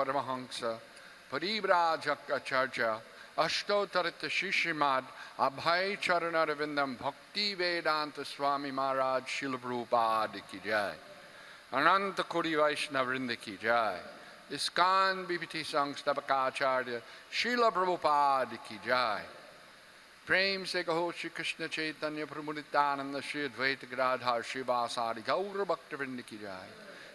Paramahansa Parivrajak Ashtotarita Shishimad Abhay Charanarvindam Bhakti Vedanta Swami Maharaj Srila Prabhupada Ki Jai. Ananta Kori Vaishnavrinda Ki Jai. ISKCON Bhipiti Sangstavakacharya Srila Prabhupada Ki Jai. Prem Se Kaho Shri Krishna Chaitanya Prabhupada Shri Advaita Gadadhar Shivasari Gaura Bhaktivinoda Ki Jai.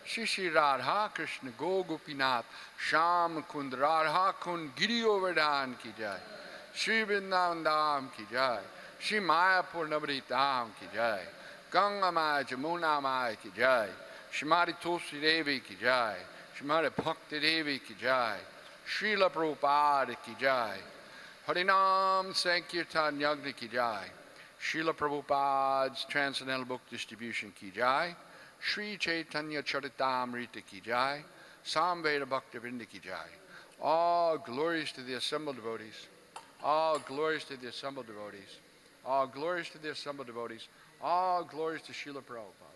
Shri Shri Radha Krishna Go Gopinath Sham Kund Radha Kund Giri Govardhan Ki Jai. Shri Vrindavan Dham Ki Jai. Shri Mayapur Navadvitam Ki Jai. Ganga Maya Jamuna Maya Ki Jai. Shrimati Tulsi Devi Ki Jai. Shrimati Bhakti Devi Ki Jai. Srila Prabhupada Ki Jai. Harinam Sankirtan Yagni Ki Jai. Srila Prabhupada's Transcendental Book Distribution Ki Jai. Sri Chaitanya Charitamrita Ki Jai. Samveda Bhaktivinoda Ki Jai. All glories to the assembled devotees. All glories to the assembled devotees. All glories to the assembled devotees. All glories to Srila Prabhupada.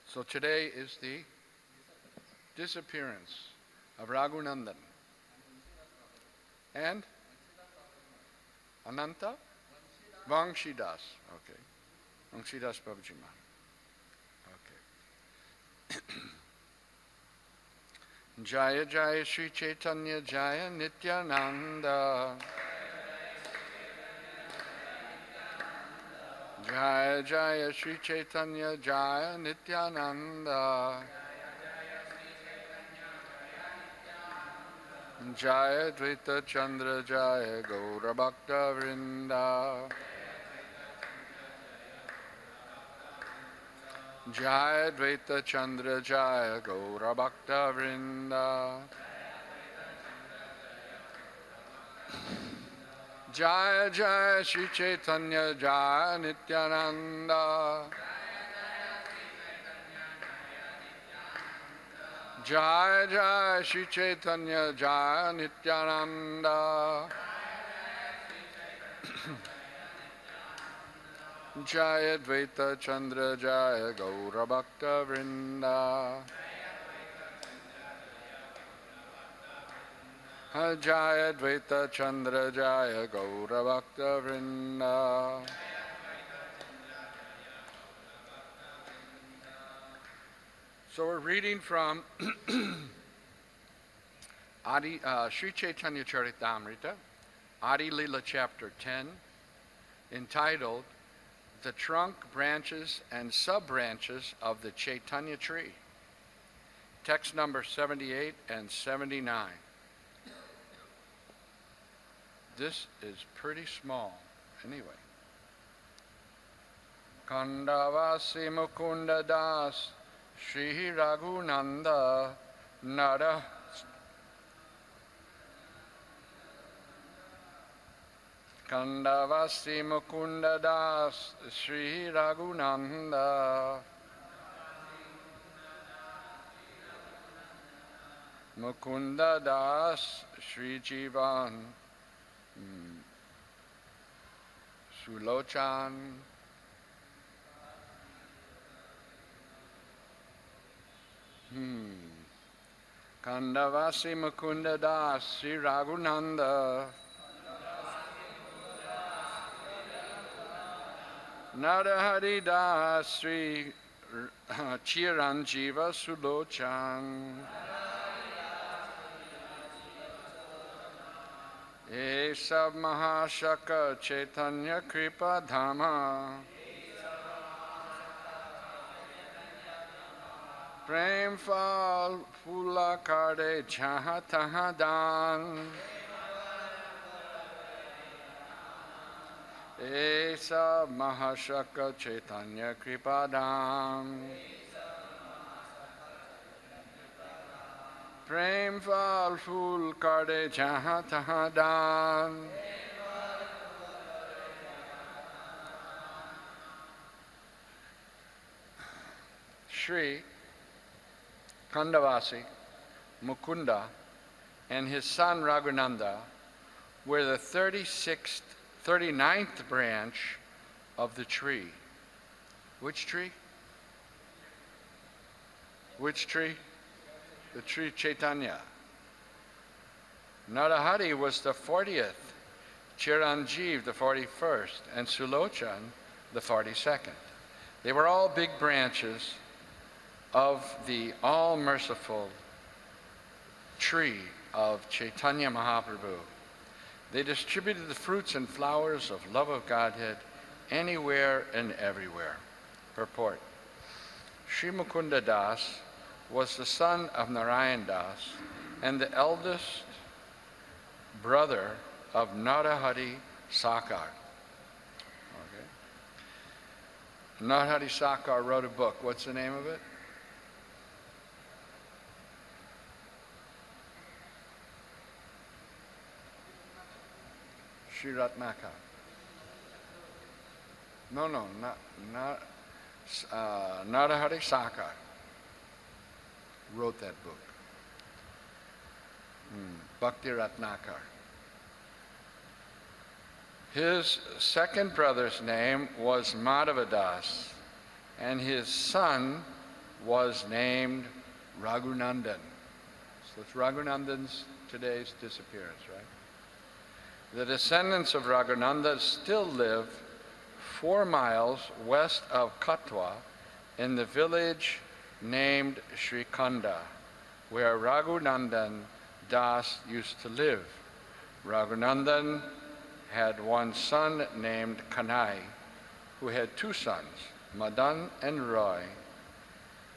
So today is the disappearance of Raghunandan and Ananta Vamsidas. Okay. Vamsidas Babaji. Okay. Jaya Jaya Sri Chaitanya Jaya Nityananda. Jaya Jaya Sri Chaitanya Jaya Nityananda. Jaya Dvaita Chandra Jaya Gaura Bhakta Vrinda. Jaya Dvaita Chandra Jaya Gaura Bhakta Vrinda. Jaya Jaya Sri Chaitanya Jaya Nityananda. Jaya Jaya Sri Chaitanya Jaya Nityananda. Jaya Dvaita Chandra Jaya Gaura Bhakta Vrinda. Jaya Dvaita Chandra Jaya Gaura Bhakta Vrinda. So we're reading from Sri Chaitanya Charitamrita, Adi Lila Chapter 10, entitled The Trunk, Branches, and Sub-Branches of the Chaitanya Tree. Text number 78 and 79. This is pretty small, anyway. Kandavasi Mukunda Das Shri Raghunandan Nada Kandavasi Mukunda Das Shri Raghunandan Mukunda Das Shri Jivan Sulochan Kandavasi Mukunda Das Sri Raghunandan Narahari Das Sri Chiranjiva Sulochan Esab Mahashaka Chaitanya Kripa Dhamma Prem Fal Phula Karde Jaha Taha Dan Esab Mahashaka Chaitanya Kripa Dham Prem Fal Phul Karde Jaha Taha Dan. Shri Kandavasi Mukunda and his son Raghunandan were the 39th branch of the tree. Which tree? Which tree? The tree Chaitanya. Narahari was the 40th, Chiranjeev the 41st, and Sulochan the 42nd. They were all big branches of the all-merciful tree of Chaitanya Mahaprabhu. They distributed the fruits and flowers of love of Godhead anywhere and everywhere. Purport. Sri Mukunda Das was the son of Narayan Das and the eldest brother of Narahari Thakur. Okay. Narahari Thakur wrote a book. What's the name of it? Sri Ratnakar. No, not Narahari Thakur wrote that book. Bhakti Ratnakar. His second brother's name was Madhava Das, and his son was named Raghunandan. So it's Raghunandan's today's disappearance, right? The descendants of Raghunandan still live 4 miles west of Katwa in the village named Srikanda, where Raghunandan Das used to live. Raghunandan had one son named Kanai, who had 2 sons, Madan and Roy,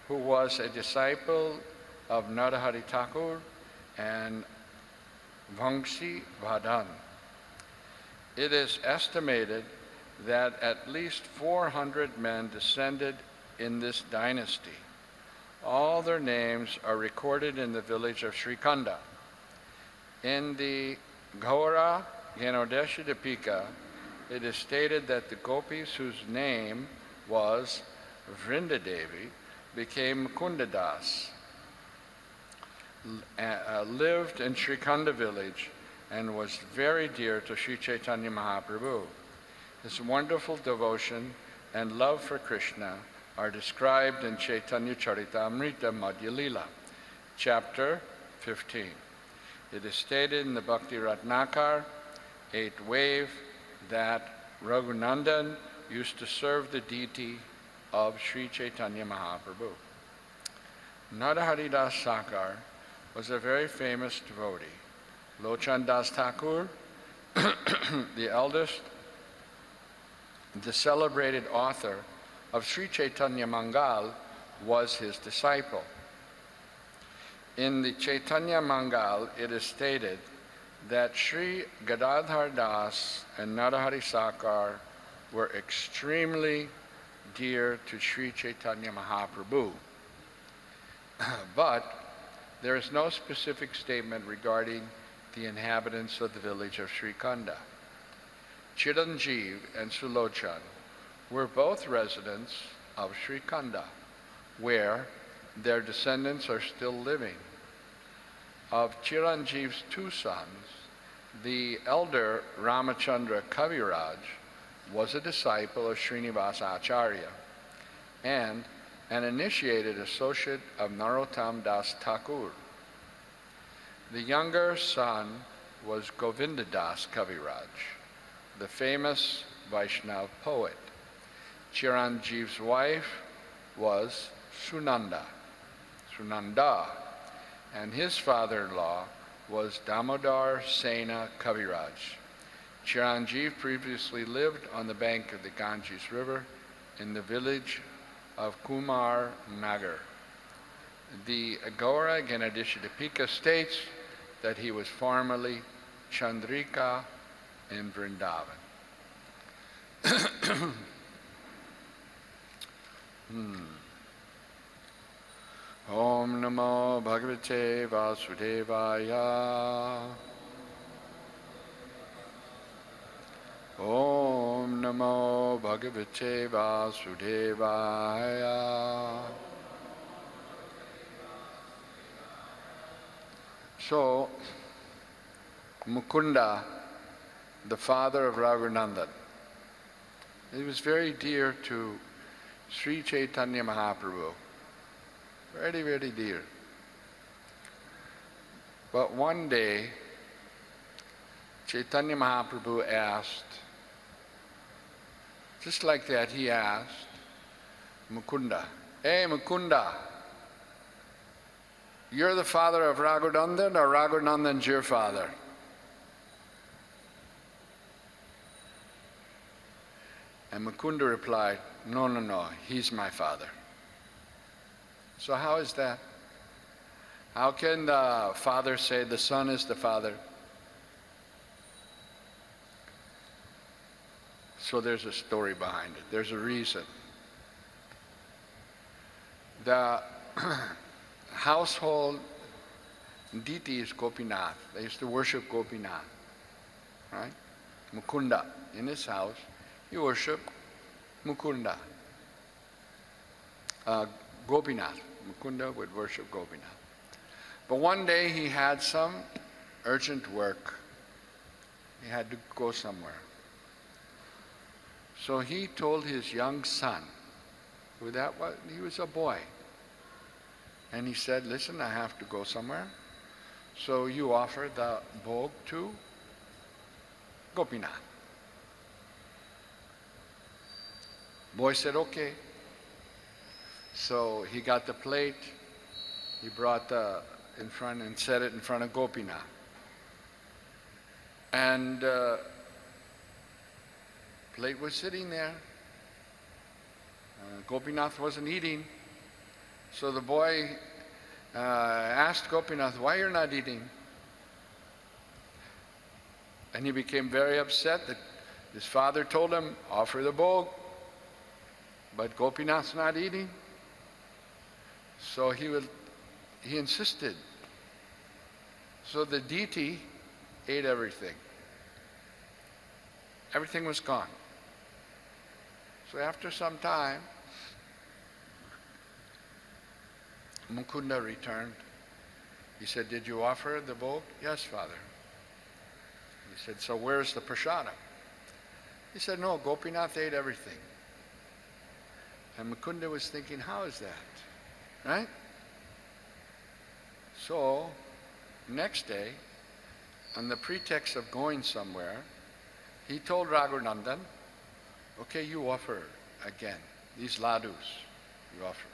who was a disciple of Narahari Thakur and Vamsidas. It is estimated that at least 400 men descended in this dynasty. All their names are recorded in the village of Srikanda. In the Gaura Ganodeshadipika, it is stated that the gopis whose name was Vrindadevi became Mukundadas, lived in Srikanda village and was very dear to Sri Chaitanya Mahaprabhu. His wonderful devotion and love for Krishna are described in Chaitanya Charitamrita Madhya Lila, chapter 15. It is stated in the Bhakti Ratnakar 8th wave that Raghunandan used to serve the deity of Sri Chaitanya Mahaprabhu. Narahari Das Thakur was a very famous devotee. Lochan Das Thakur, the eldest, the celebrated author of Sri Chaitanya Mangal, was his disciple. In the Chaitanya Mangal, it is stated that Sri Gadadhar Das and Narahari Thakur were extremely dear to Sri Chaitanya Mahaprabhu. But there is no specific statement regarding the inhabitants of the village of Srikanda. Chiranjeev and Sulochan were both residents of Srikanda, where their descendants are still living. Of Chiranjeev's 2 sons, the elder Ramachandra Kaviraj was a disciple of Srinivasa Acharya and an initiated associate of Narottam Das Thakur. The younger son was Govinda Das Kaviraj, the famous Vaishnav poet. Chiranjeev's wife was Sunanda, and his father-in-law was Damodar Sena Kaviraj. Chiranjeev previously lived on the bank of the Ganges River in the village of Kumar Nagar. The Agora Ganadishadipika states that he was formerly Chandrika in Vrindavan. Om Namo Bhagavate Vasudevaya. Om Namo Bhagavate Vasudevaya. So, Mukunda, the father of Raghunandan, He was very dear to Sri Chaitanya Mahaprabhu. Very, very dear. But one day, Chaitanya Mahaprabhu asked, just like that, he asked Mukunda, "Hey Mukunda, you're the father of Raghunandan or Raghunandan's your father?" And Mukunda replied, "No, no, no, he's my father." So how is that? How can the father say the son is the father? So there's a story behind it. There's a reason. The household deity is Gopinath. They used to worship Gopinath, right? Mukunda. In his house, he worshiped Mukunda. Gopinath. Mukunda would worship Gopinath. But one day he had some urgent work. He had to go somewhere. So he told his young son, he was a boy, and he said, "Listen, I have to go somewhere. So you offer the bhog to Gopinath." Boy said, "Okay." So he got the plate, he brought in front and set it in front of Gopinath. And plate was sitting there. Gopinath wasn't eating. So the boy asked Gopinath, "Why you're not eating?" And he became very upset that his father told him, "Offer the bhog," but Gopinath's not eating. So he insisted. So the deity ate everything. Everything was gone. So after some time, Mukunda returned. He said, "Did you offer the bhog?" "Yes, Father." He said, "So where's the prasadam?" He said, "No, Gopinath ate everything." And Mukunda was thinking, how is that? Right? So, next day, on the pretext of going somewhere, he told Raghunandan, "Okay, you offer again. These ladus, you offer."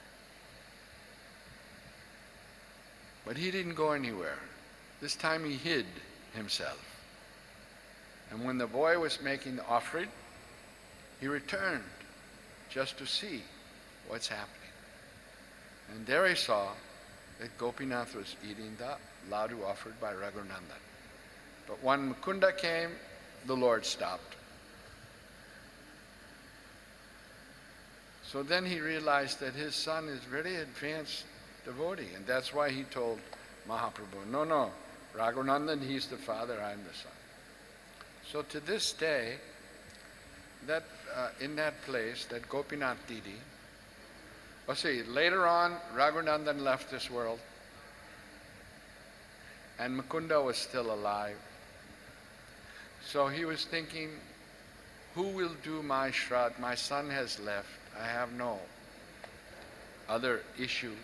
But he didn't go anywhere. This time he hid himself. And when the boy was making the offering, he returned just to see what's happening. And there he saw that Gopinath was eating the ladu offered by Raghunandan. But when Mukunda came, the Lord stopped. So then he realized that his son is very advanced devotee, and that's why he told Mahaprabhu, "No, no, Raghunandan, he's the father, I'm the son." So to this day, that in that place, that Gopinath deity, later on, Raghunandan left this world, and Mukunda was still alive. So he was thinking, who will do my shraddha? My son has left. I have no other issue.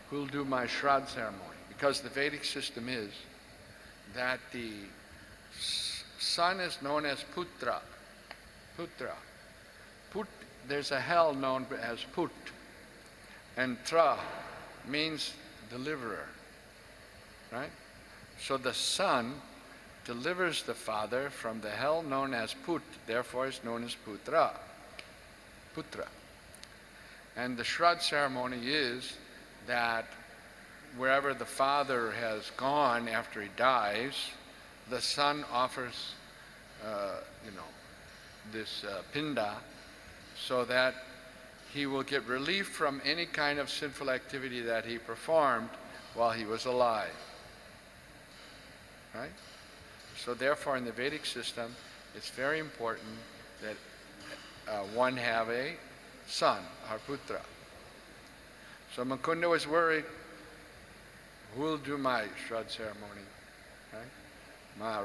Who will do my shraddha ceremony? Because the Vedic system is that the son is known as putra. Putra. There's a hell known as put. And tra means deliverer. Right? So the son delivers the father from the hell known as put, therefore is known as putra. Putra. And the shraddha ceremony is that wherever the father has gone after he dies, the son offers, this pinda, so that he will get relief from any kind of sinful activity that he performed while he was alive. Right? So therefore, in the Vedic system, it's very important that one have a son, or putra. So Mukunda was worried, who will do my shraddha ceremony? Right?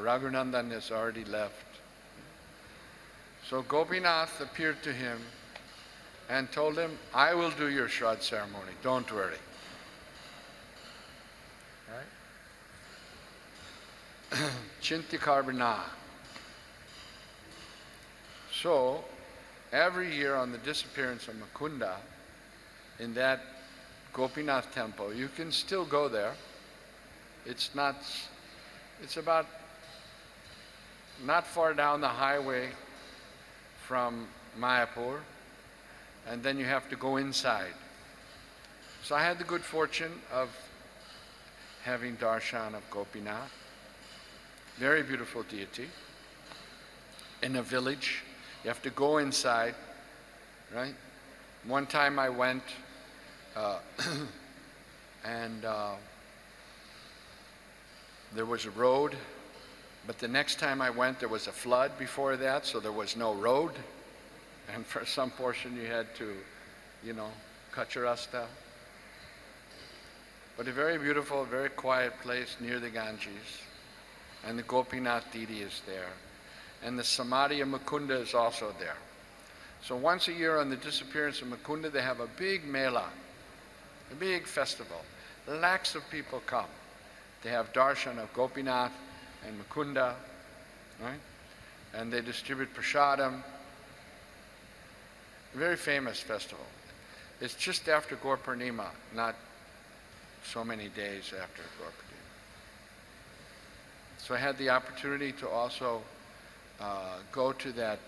Raghunandan has already left. So Gopinath appeared to him and told him, I will do your Shraddha ceremony, don't worry. Right? Chinti Karbana. So, every year on the disappearance of Mukunda, in that Gopinath temple, you can still go there. It's about not far down the highway from Mayapur, and then you have to go inside. So I had the good fortune of having darshan of Gopinath, very beautiful deity, in a village. You have to go inside, right? One time I went and there was a road, but the next time I went there was a flood before that, so there was no road. And for some portion you had to, cut your rasta. But a very beautiful, very quiet place near the Ganges. And the Gopinath deity is there. And the Samadhi of Mukunda is also there. So once a year on the disappearance of Mukunda, they have a big mela, a big festival. Lakhs of people come. They have darshan of Gopinath and Mukunda, right? And they distribute prasadam. A very famous festival. It's just after Gaur Purnima, not so many days after Gaur Purnima. So I had the opportunity to also go to that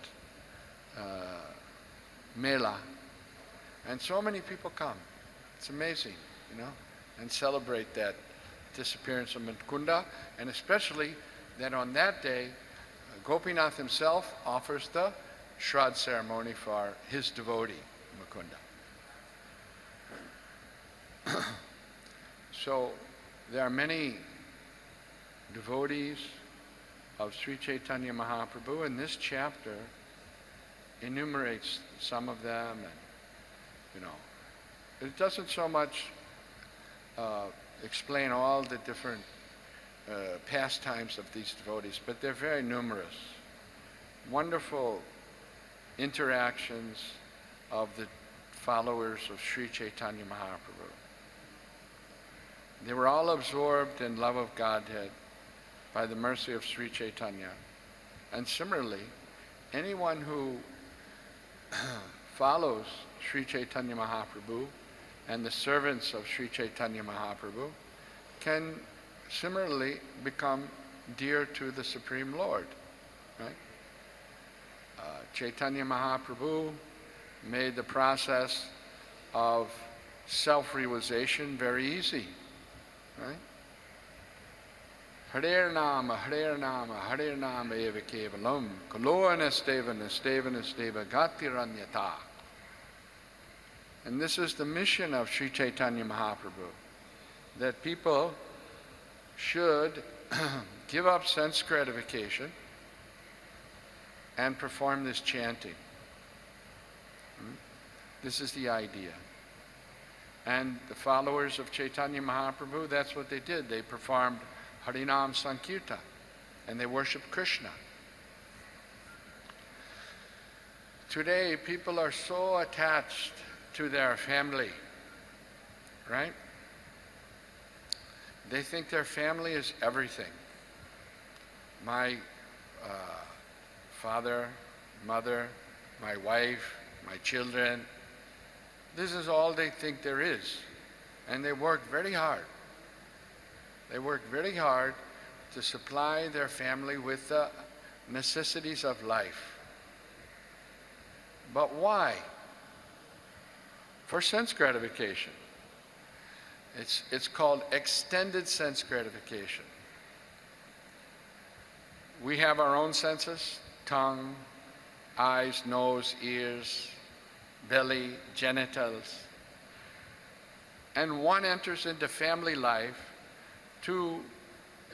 mela, and so many people come. It's amazing, and celebrate that disappearance of Mukunda, and especially that on that day, Gopinath himself offers the Shraddha ceremony for his devotee, Mukunda. So there are many devotees of Sri Chaitanya Mahaprabhu, and this chapter enumerates some of them, and it doesn't so much explain all the different pastimes of these devotees, but they're very numerous. Wonderful interactions of the followers of Sri Chaitanya Mahaprabhu. They were all absorbed in love of Godhead by the mercy of Sri Chaitanya. And similarly, anyone who follows Sri Chaitanya Mahaprabhu and the servants of Sri Chaitanya Mahaprabhu can similarly become dear to the Supreme Lord, right? Chaitanya Mahaprabhu made the process of self-realization very easy, right? Hare Nama, Hare Nama, Hare Nama eva kevalam, kalo anasteva, nasteva, nasteva, gatiranyata. And this is the mission of Sri Chaitanya Mahaprabhu, that people should give up sense gratification and perform this chanting. This is the idea. And the followers of Chaitanya Mahaprabhu, that's what they did. They performed Harinam Sankirtan, and they worshiped Krishna. Today, people are so attached to their family, right? They think their family is everything. My father, mother, my wife, my children, this is all they think there is. And they work very hard. They work very hard to supply their family with the necessities of life. But why? For sense gratification. It's called extended sense gratification. We have our own senses: tongue, eyes, nose, ears, belly, genitals. And one enters into family life to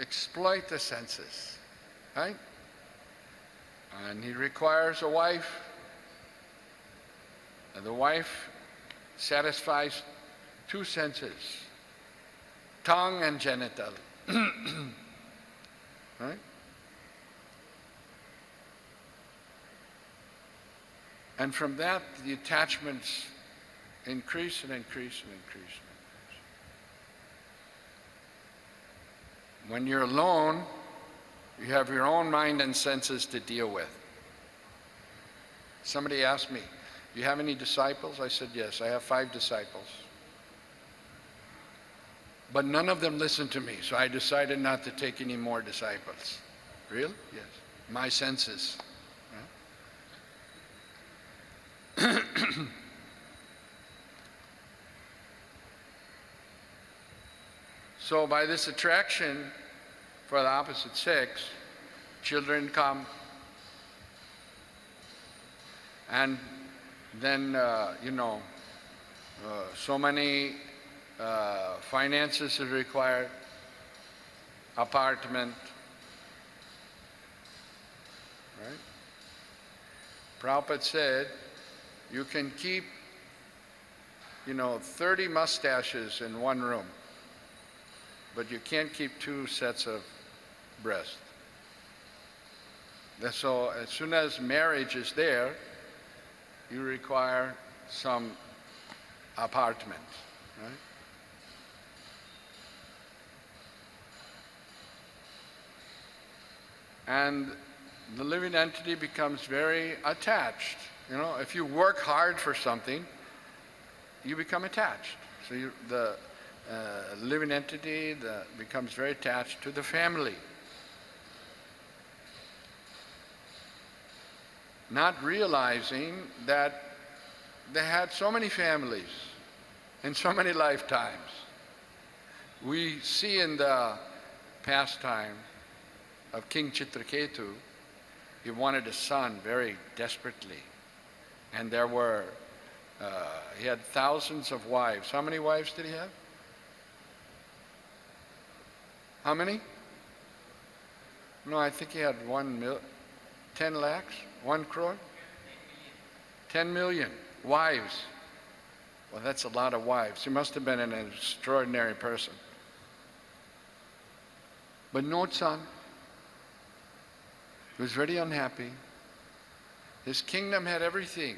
exploit the senses, right? And he requires a wife, and the wife satisfies two senses, tongue and genital, right? And from that, the attachments increase and increase and increase and increase. When you're alone, you have your own mind and senses to deal with. Somebody asked me, do you have any disciples? I said, yes, I have 5 disciples. But none of them listened to me, so I decided not to take any more disciples. Really? Yes. My senses. Yeah. So by this attraction for the opposite sex, children come, and then, so many finances are required, apartment, right? Prabhupada said, you can keep, 30 mustaches in one room, but you can't keep 2 sets of breasts. So as soon as marriage is there, you require some apartment, right? And the living entity becomes very attached. If you work hard for something, you become attached. So the living entity becomes very attached to the family. Not realizing that they had so many families in so many lifetimes. We see in the pastime of King Chitraketu, he wanted a son very desperately. And there were, he had thousands of wives. How many wives did he have? How many? No, I think he had 10 lakhs, 1 crore? 10 million wives. Well, that's a lot of wives. He must have been an extraordinary person. But no son. He was very unhappy. His kingdom had everything.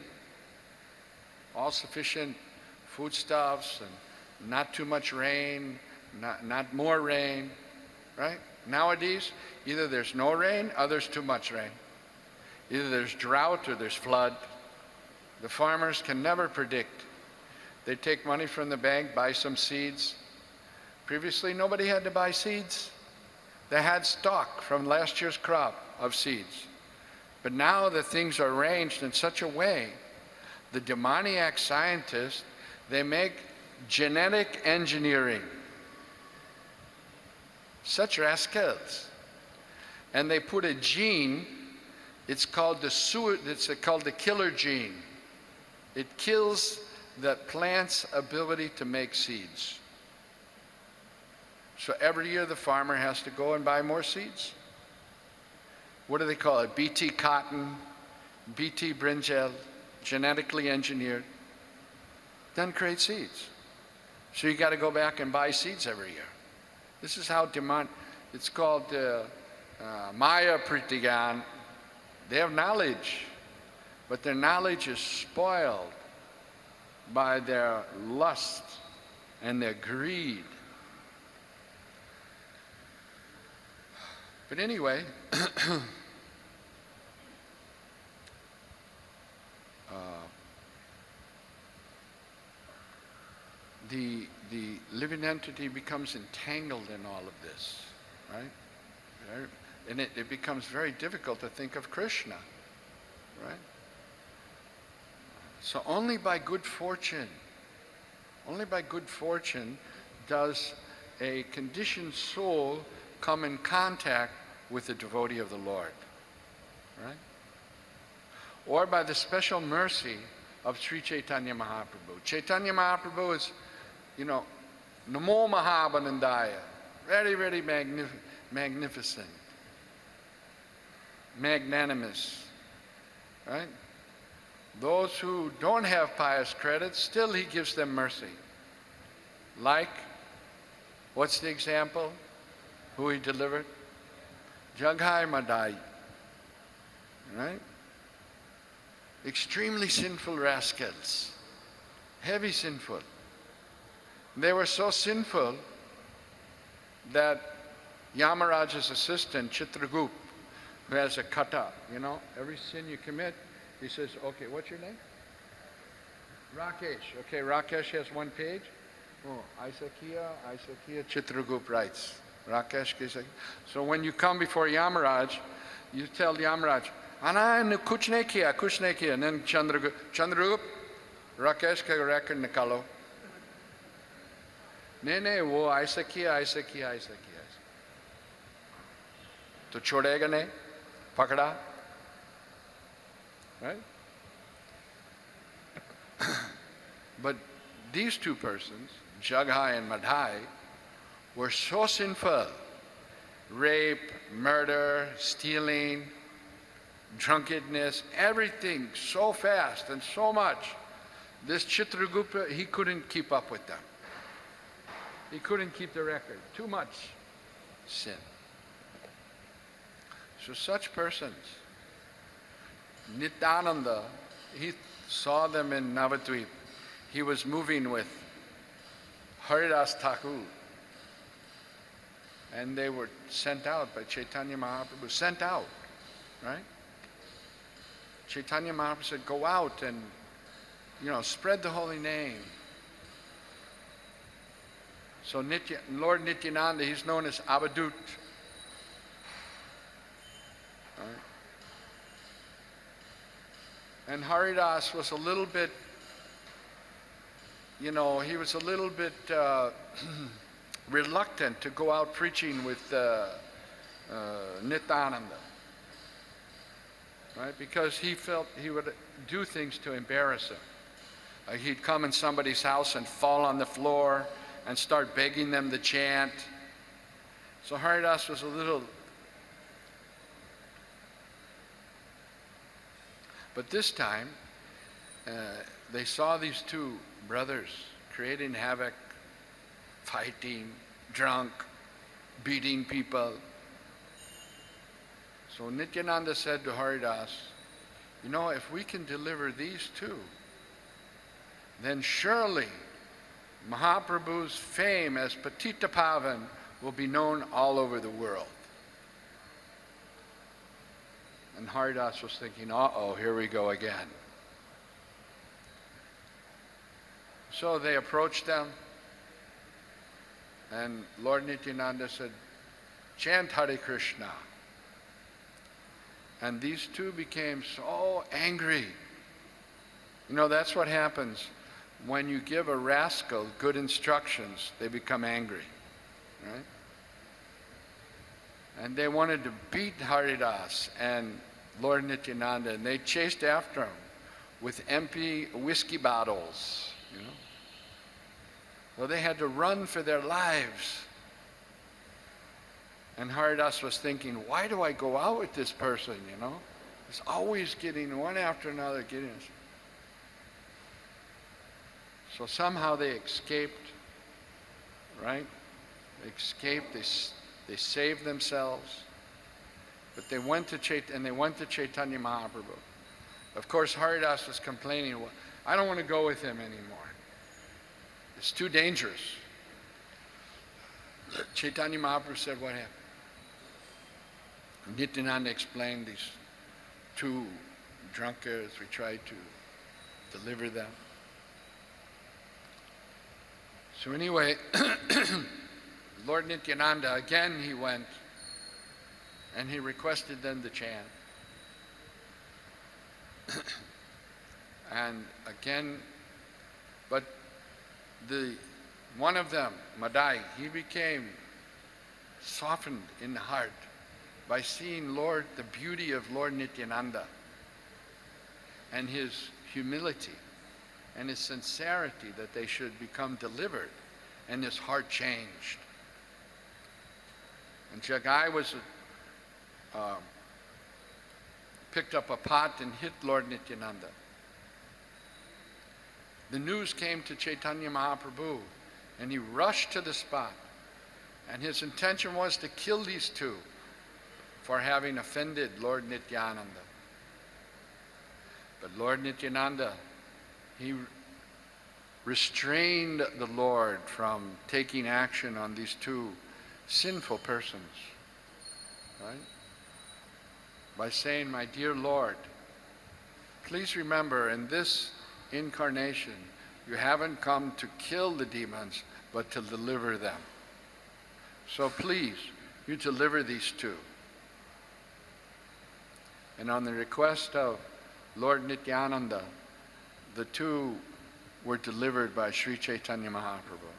All sufficient foodstuffs and not too much rain, not more rain, right? Nowadays, either there's no rain or there's too much rain. Either there's drought or there's flood. The farmers can never predict. They take money from the bank, buy some seeds. Previously, nobody had to buy seeds. They had stock from last year's crop of seeds. But now that things are arranged in such a way, the demoniac scientists, they make genetic engineering. Such rascals. And they put a gene, it's called the killer gene. It kills the plant's ability to make seeds. So every year the farmer has to go and buy more seeds. What do they call it? BT cotton, BT brinjal, genetically engineered. Doesn't create seeds. So you got to go back and buy seeds every year. This is how it's called Maya Pritigan. They have knowledge, but their knowledge is spoiled by their lust and their greed. But anyway, the living entity becomes entangled in all of this, right? And it becomes very difficult to think of Krishna, right? So only by good fortune does a conditioned soul come in contact with the devotee of the Lord, right? Or by the special mercy of Sri Chaitanya Mahaprabhu. Chaitanya Mahaprabhu is, Namo Mahabhanandaya, very, very magnificent, magnanimous, right? Those who don't have pious credits, still he gives them mercy. Like, what's the example? Who he delivered? Jaghai Madai, right? extremely sinful rascals, heavy sinful. They were so sinful that Yamaraja's assistant, Chitragup, who has a kata, every sin you commit, he says, okay, what's your name? Rakesh. Okay, Rakesh has one page. Oh, Isakia, Chitragup writes. Rakesh Kisaki. So when you come before Yamaraj, you tell Yamaraj, Ana kuch nahi kiya, and then Chandragup, Rakesh ka record nikalo. नहीं वो ऐसा किया तो छोड़ेगा नहीं पकड़ा, right? But these two persons, Jaghai and Madhai, were so sinful: rape, murder, stealing, drunkenness, everything so fast and so much. This Chitragupta, he couldn't keep up with them. He couldn't keep the record. Too much sin. So such persons, Nityananda, he saw them in Navadvip. He was moving with Haridas Thakur. And they were sent out by Chaitanya Mahaprabhu. Sent out, right? Chaitanya Mahaprabhu said, go out and, spread the holy name. So Lord Nityananda, he's known as Avadut. Right? And Haridas was a little bit, he was a little bit reluctant to go out preaching with Nityananda. Right? Because he felt he would do things to embarrass him. Like he'd come in somebody's house and fall on the floor and start begging them to chant. So Haridas was a little... But this time, they saw these two brothers creating havoc, fighting, drunk, beating people. So Nityananda said to Haridas, if we can deliver these two, then surely Mahaprabhu's fame as Patita Pavan will be known all over the world. And Haridas was thinking, uh-oh, here we go again. So they approached them, and Lord Nityananda said, chant Hare Krishna. And these two became so angry. That's what happens when you give a rascal good instructions, they become angry, right? And they wanted to beat Haridas and Lord Nityananda, and they chased after him with empty whiskey bottles, Well, they had to run for their lives. And Haridas was thinking, why do I go out with this person, It's always getting one after another, getting us. So somehow they escaped, right? They escaped, they saved themselves. But they went to Chaitanya Mahaprabhu. Of course, Haridas was complaining, well, I don't want to go with him anymore. It's too dangerous. Chaitanya Mahaprabhu said, what happened? Nityananda explained these two drunkards, we tried to deliver them. So anyway, Lord Nityananda, again he went and he requested them to chant. And again, but one of them, Madai, he became softened in the heart by seeing the beauty of Lord Nityananda and his humility and his sincerity that they should become delivered, and his heart changed. And Jagai picked up a pot and hit Lord Nityananda. The news came to Chaitanya Mahaprabhu, and he rushed to the spot. And his intention was to kill these two for having offended Lord Nityananda. But Lord Nityananda, he restrained the Lord from taking action on these two sinful persons, right? By saying, my dear Lord, please remember in this incarnation, you haven't come to kill the demons, but to deliver them. So please, you deliver these two. And on the request of Lord Nityananda, the two were delivered by Sri Chaitanya Mahaprabhu.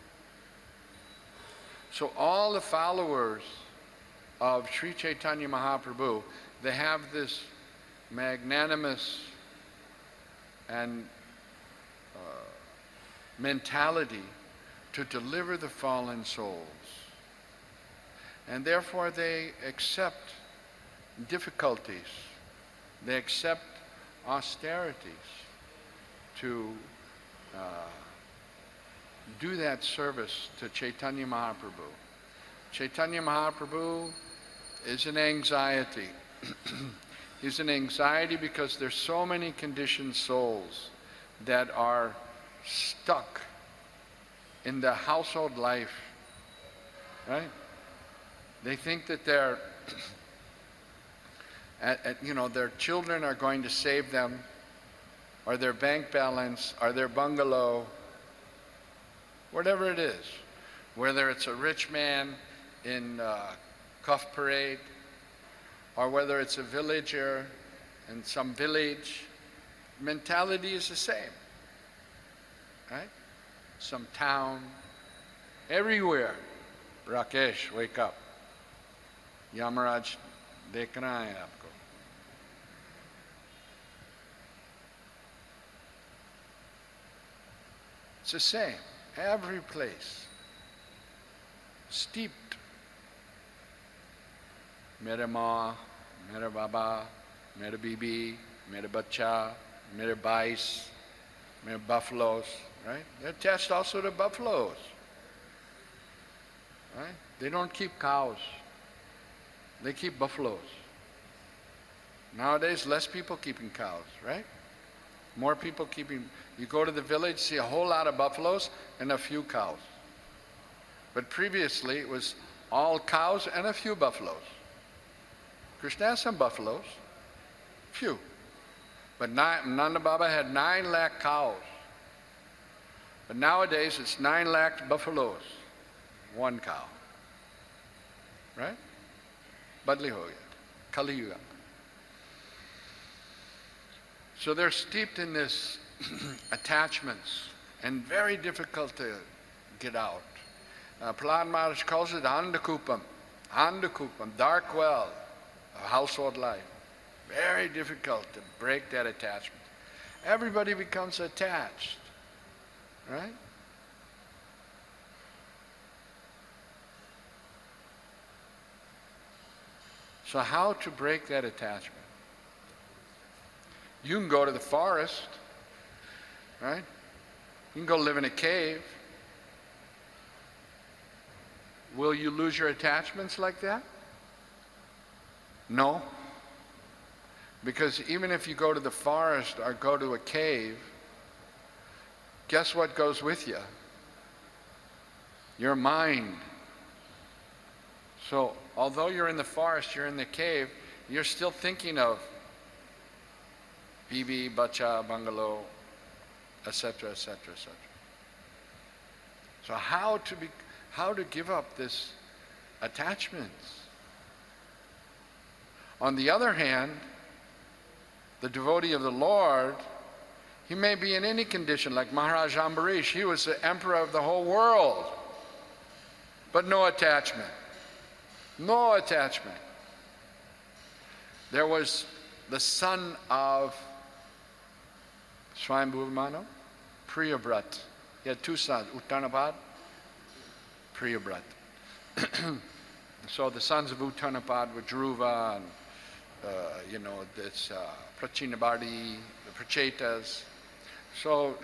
So all the followers of Sri Chaitanya Mahaprabhu, they have this magnanimous and mentality to deliver the fallen souls. And therefore they accept difficulties. They accept austerities to do that service to Chaitanya Mahaprabhu. Chaitanya Mahaprabhu is an anxiety. He's an anxiety because there's so many conditioned souls that are stuck in the household life, right? They think that their children are going to save them, or their bank balance, or their bungalow, whatever it is. Whether it's a rich man in Cuff Parade, or whether it's a villager in some village, mentality is the same, right? Some town, everywhere. Rakesh, wake up. Yamaraj, dekh raha hai aapko. It's the same, every place, steeped. Mere maa, mere baba, mere bibi, mere bacha, mere bais, mere buffaloes, right? They're attached also to buffaloes, right? They don't keep cows, they keep buffaloes. Nowadays, less people keeping cows, right? More people keeping, you go to the village, see a whole lot of buffaloes and a few cows. But previously, it was all cows and a few buffaloes. Krishna has some buffaloes, few. But Nanda Baba had 9 lakh cows. But nowadays, it's 9 lakh buffaloes, 1 cow. Right? Badli ho gaya, Kali Yuga. So they're steeped in this attachments and very difficult to get out. Prahlad Maharaj calls it Andakupam, dark well of household life. Very difficult to break that attachment. Everybody becomes attached, right? So how to break that attachment? You can go to the forest, right? You can go live in a cave. Will you lose your attachments like that? No. Because even if you go to the forest or go to a cave, guess what goes with you? Your mind. So although you're in the forest, you're in the cave, you're still thinking of bibi, bacha, bungalow, etc., etc., etc. So how to give up this attachments? On the other hand, the devotee of the Lord, he may be in any condition, like Maharaj Ambarish. He was the emperor of the whole world, but no attachment. No attachment. There was the son of Swayambhu Mano, Priyabrat. He had 2 sons, Uttanapad, Priyabrat. So the sons of Uttanapad were Dhruva and Prachinabadi, the Prachetas. So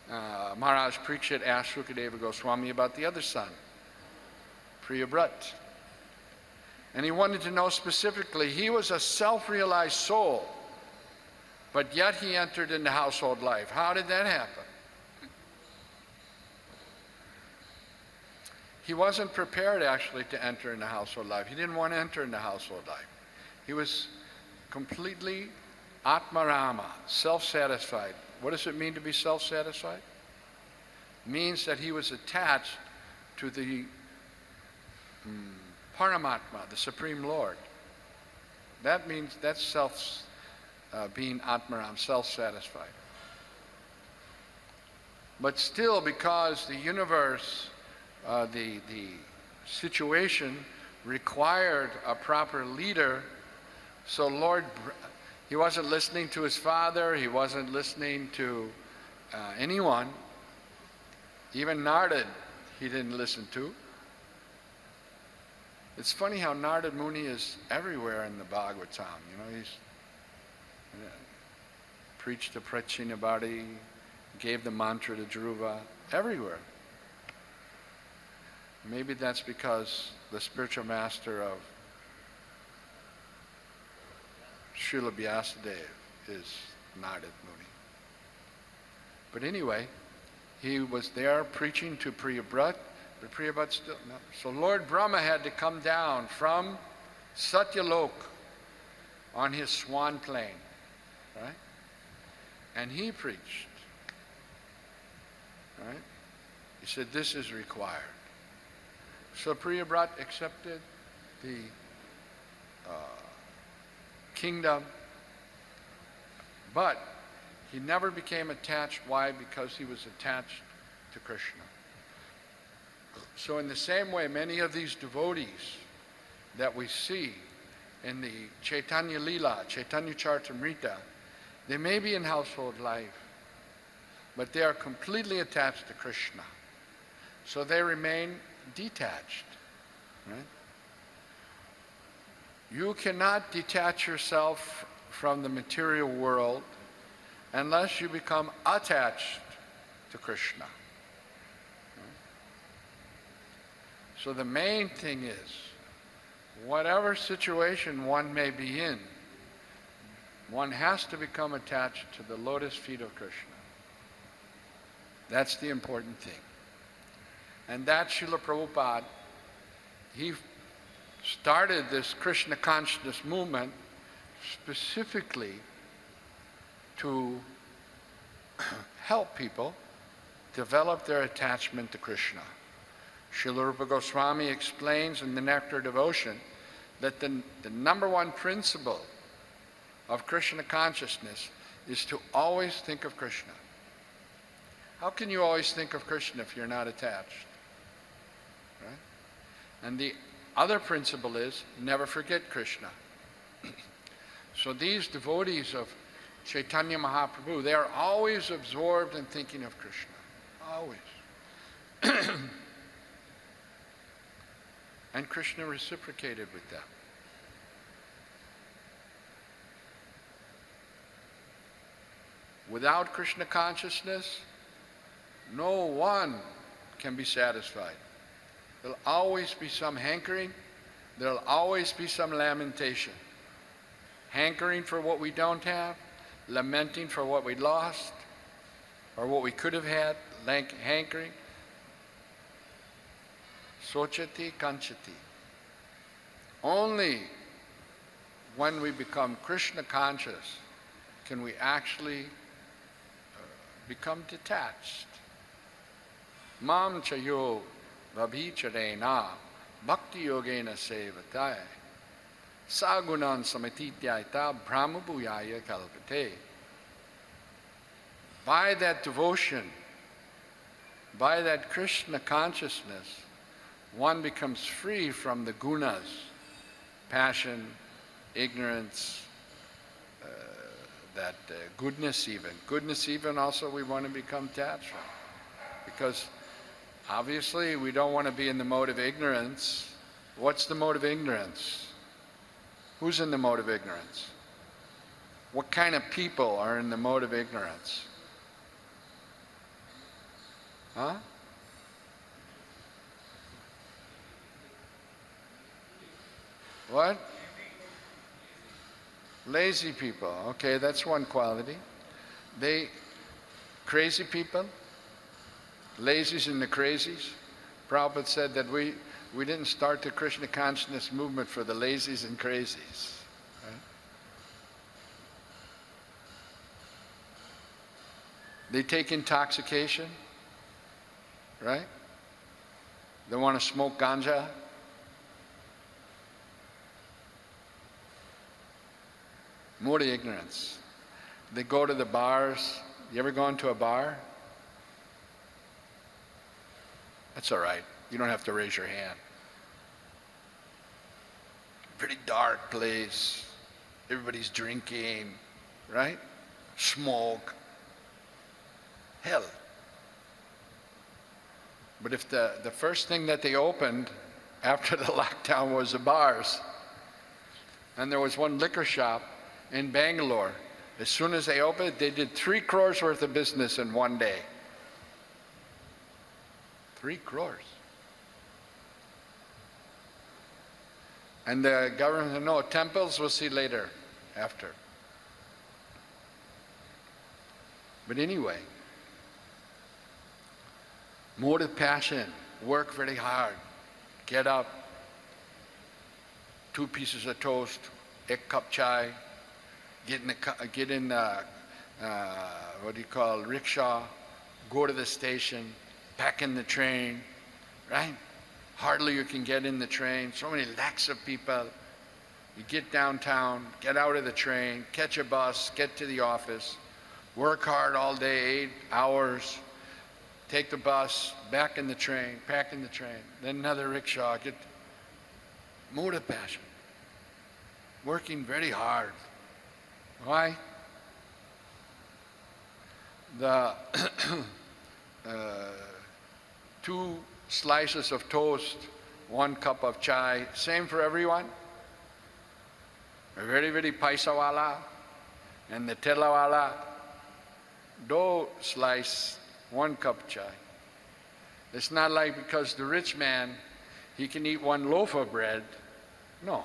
Maharaj Parikshit asked Sukadeva Goswami about the other son, Priyabrat. And he wanted to know specifically, he was a self-realized soul. but yet he entered into household life. How did that happen? He wasn't prepared actually to enter into household life. He didn't want to enter into household life. He was completely Atmarama, self-satisfied. What does it mean to be self-satisfied? It means that he was attached to the Paramatma, the Supreme Lord. That means that's being Atmaram, self-satisfied. But still, because the universe, the situation required a proper leader, so he wasn't listening to his father, he wasn't listening to anyone. Even Narad he didn't listen to. It's funny how Narad Muni is everywhere in the Bhagavatam. He's preached the Prachinabhati, gave the mantra to Dhruva, everywhere. Maybe that's because the spiritual master of Srila Vyasadeva is Narad Muni. But anyway, he was there preaching to Priyabrat, but Priyabrat still no. So Lord Brahma had to come down from Satyalok on his swan plane, right? And he preached, right? He said, this is required. So Priyabrat accepted the kingdom, but he never became attached. Why? Because he was attached to Krishna. So in the same way, many of these devotees that we see in the Chaitanya Leela, Chaitanya Charitamrita, they may be in household life, but they are completely attached to Krishna. So they remain detached, right? You cannot detach yourself from the material world unless you become attached to Krishna. So the main thing is, whatever situation one may be in, one has to become attached to the lotus feet of Krishna. That's the important thing. And that Srila Prabhupada, he started this Krishna consciousness movement specifically to help people develop their attachment to Krishna. Srila Rupa Goswami explains in the Nectar Devotion that the number one principle of Krishna consciousness is to always think of Krishna. How can you always think of Krishna if you're not attached? Right? And the other principle is never forget Krishna. So these devotees of Chaitanya Mahaprabhu, they are always absorbed in thinking of Krishna. Always. And Krishna reciprocated with them. Without Krishna consciousness, no one can be satisfied. There'll always be some hankering. There'll always be some lamentation. Hankering for what we don't have, lamenting for what we lost, or what we could have had, hankering. Sochati kanchati. Only when we become Krishna conscious can we actually become detached. Mam chayo vabhicharena bhakti yogena sevatai sagunan samatityaita brahmabhuyaya kalpate. By that devotion, by that Krishna consciousness, one becomes free from the gunas, passion, ignorance, goodness even. Goodness even also we want to become attached from. Because obviously we don't want to be in the mode of ignorance. What's the mode of ignorance? Who's in the mode of ignorance? What kind of people are in the mode of ignorance? Huh? What? Lazy people, okay, that's one quality. Crazy people, lazies and the crazies. Prabhupada said that we didn't start the Krishna consciousness movement for the lazies and crazies. Right? They take intoxication, right? They want to smoke ganja. More to ignorance. They go to the bars. You ever gone to a bar? That's all right. You don't have to raise your hand. Pretty dark place. Everybody's drinking, right? Smoke. Hell. But if the first thing that they opened after the lockdown was the bars, and there was one liquor shop in Bangalore, as soon as they opened, they did 3 crores worth of business in one day. 3 crores. And the government said, no, temples we'll see later, after. But anyway, motive passion, work very hard, get up, 2 pieces of toast, 1 cup chai, get in what do you call, rickshaw, go to the station, pack in the train, right? Hardly you can get in the train, so many lakhs of people. You get downtown, get out of the train, catch a bus, get to the office, work hard all day, 8 hours, take the bus, back in the train, pack in the train, then another rickshaw, get motive passion. Working very hard. Why? The 2 slices of toast, 1 cup of chai, same for everyone. A very, very paisa wala and the tela wala, 2 slice, 1 cup chai. It's not like because the rich man, he can eat 1 loaf of bread. No.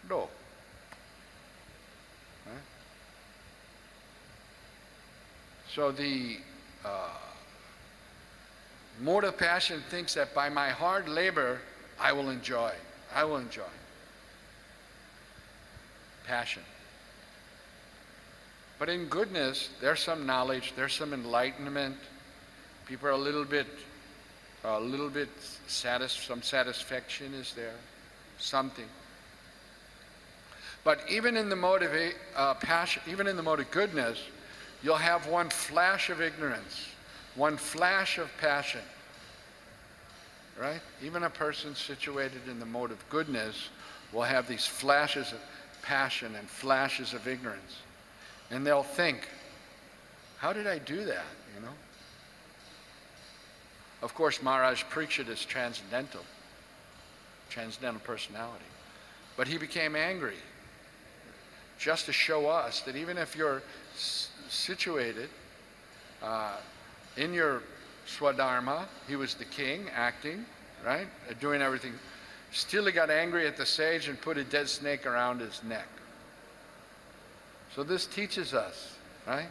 Right? So the motive passion thinks that by my hard labor, I will enjoy. Passion. But in goodness, there's some knowledge, there's some enlightenment. People are a little bit some satisfaction is there, something. But even in the mode of passion, even in the mode of goodness, you'll have 1 flash of ignorance, 1 flash of passion, right? Even a person situated in the mode of goodness will have these flashes of passion and flashes of ignorance. And they'll think, how did I do that, you know? Of course, Maharaj Parikshit is transcendental personality. But he became angry just to show us that even if you're situated in your swadharma, he was the king, acting, right, doing everything, still he got angry at the sage and put a dead snake around his neck. So this teaches us, right,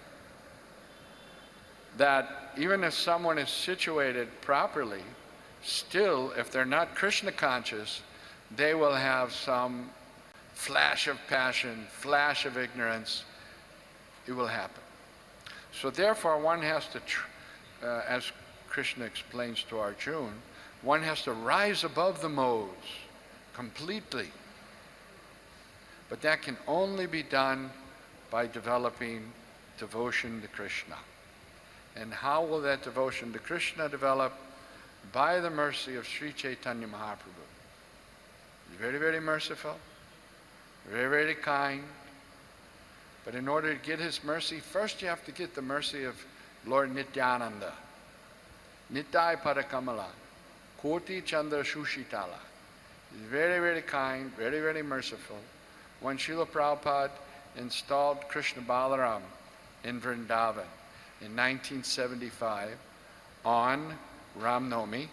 that even if someone is situated properly, still, if they're not Krishna conscious, they will have some flash of passion, flash of ignorance. It will happen. So therefore, one has to, as Krishna explains to Arjuna, one has to rise above the modes completely. But that can only be done by developing devotion to Krishna. And how will that devotion to Krishna develop? By the mercy of Sri Chaitanya Mahaprabhu. He's very, very merciful, very, very kind. But in order to get his mercy, first you have to get the mercy of Lord Nityananda. Nitai Parakamala, Koti Chandra Shushitala. He's very, very kind, very, very merciful. When Srila Prabhupada installed Krishna Balaram in Vrindavan in 1975 on Ram Navami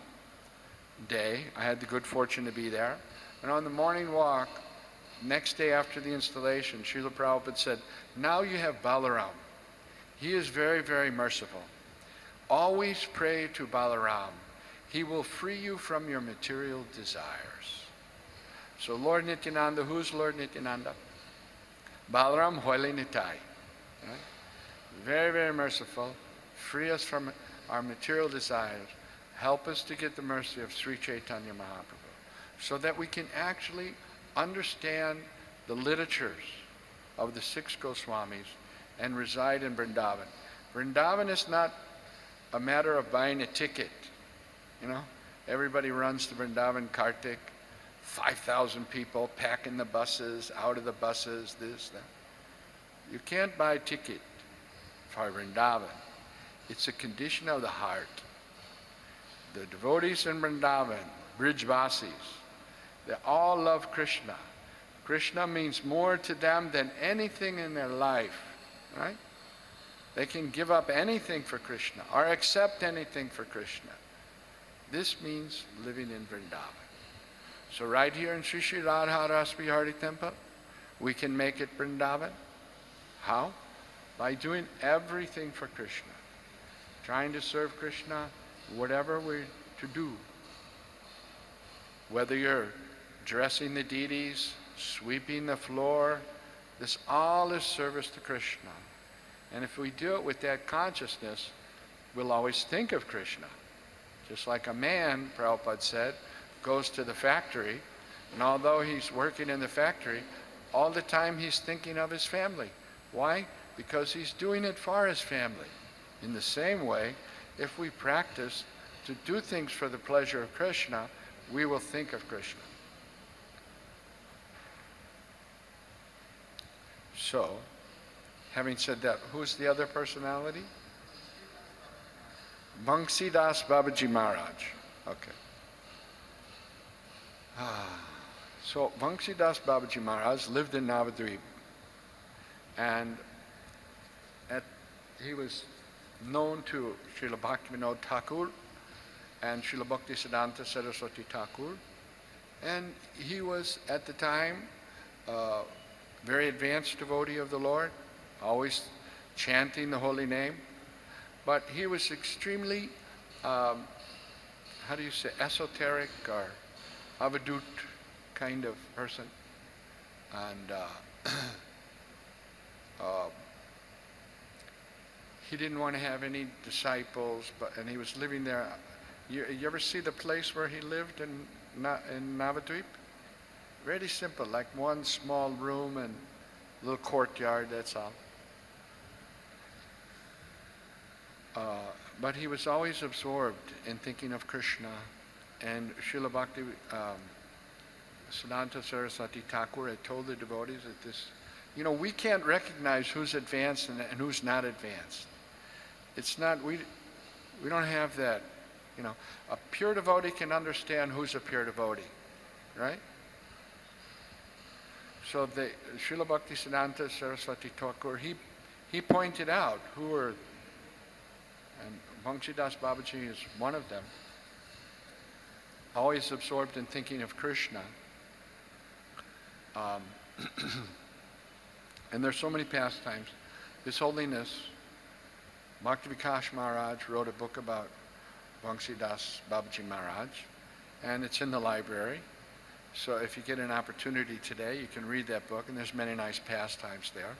day, I had the good fortune to be there, and on the morning walk, next day after the installation, Srila Prabhupada said, now you have Balaram. He is very, very merciful. Always pray to Balaram. He will free you from your material desires. So Lord Nityananda, who's Lord Nityananda? Balaram Hoile Nitai. Right? Very, very merciful. Free us from our material desires. Help us to get the mercy of Sri Chaitanya Mahaprabhu, so that we can actually understand the literatures of the 6 Goswamis and reside in Vrindavan. Vrindavan is not a matter of buying a ticket. You know, everybody runs to Vrindavan Kartik, 5,000 people packing the buses, out of the buses, this, that. You can't buy a ticket for Vrindavan. It's a condition of the heart. The devotees in Vrindavan, Brijvasis, they all love Krishna. Krishna means more to them than anything in their life, right? They can give up anything for Krishna or accept anything for Krishna. This means living in Vrindavan. So right here in Sri Sri Radha Ras Bihari Temple, we can make it Vrindavan. How? By doing everything for Krishna. Trying to serve Krishna, whatever we're to do. Whether you're dressing the deities, sweeping the floor, this all is service to Krishna. And if we do it with that consciousness, we'll always think of Krishna. Just like a man, Prabhupada said, goes to the factory, and although he's working in the factory, all the time he's thinking of his family. Why? Because he's doing it for his family. In the same way, if we practice to do things for the pleasure of Krishna, we will think of Krishna. So, having said that, who's the other personality? Vamsidas Babaji Maharaj. Okay. So, Vamsidas Babaji Maharaj lived in Navadvip. And he was known to Srila Bhaktivinoda Thakur and Srila Bhaktisiddhanta Saraswati Thakur. And he was, at the time, a very advanced devotee of the Lord, always chanting the holy name. But he was extremely, esoteric or avadut kind of person. And he didn't want to have any disciples, and he was living there. You ever see the place where he lived in Navadvip? Very simple, like one small room and a little courtyard, that's all. But he was always absorbed in thinking of Krishna. And Srila Bhakti Siddhanta Saraswati Thakur had told the devotees that this, we can't recognize who's advanced and who's not advanced. It's not, we don't have that, A pure devotee can understand who's a pure devotee, right? So Srila Bhakti Siddhanta Saraswati Thakur, he pointed out who were, and Vamsidas Babaji is one of them, always absorbed in thinking of Krishna. And there's so many pastimes. His Holiness, Bhakti Vikas Maharaj wrote a book about Vamsidas Babaji Maharaj, and it's in the library. So if you get an opportunity today, you can read that book, and there's many nice pastimes there.